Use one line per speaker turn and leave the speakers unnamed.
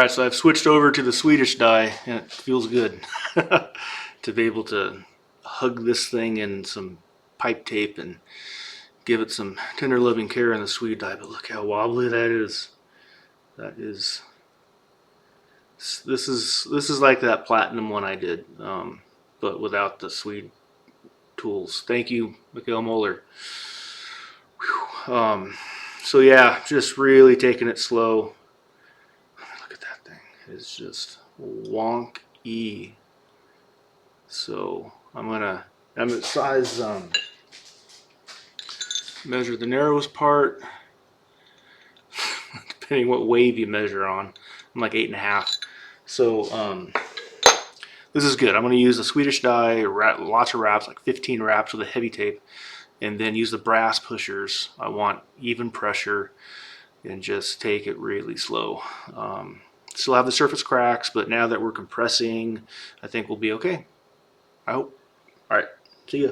Alright, so I've switched over to the Swedish die, and it feels good to be able to hug this thing in some pipe tape and give it some tender loving care in the Swede die. But look how wobbly that is. This is like that platinum one I did, but without the Swede tools. Thank you, Mikhail Moeller. So yeah, just really taking it slow. Look at that thing. It's just wonky. So I'm at size, measure the narrowest part, depending what wave you measure on. I'm like 8.5. So this is good. I'm going to use the Swedish die, lots of wraps, like 15 wraps with a heavy tape, and then use the brass pushers. I want even pressure and just take it really slow. Still have the surface cracks, but now that we're compressing, I think we'll be okay. I hope. All right, see ya.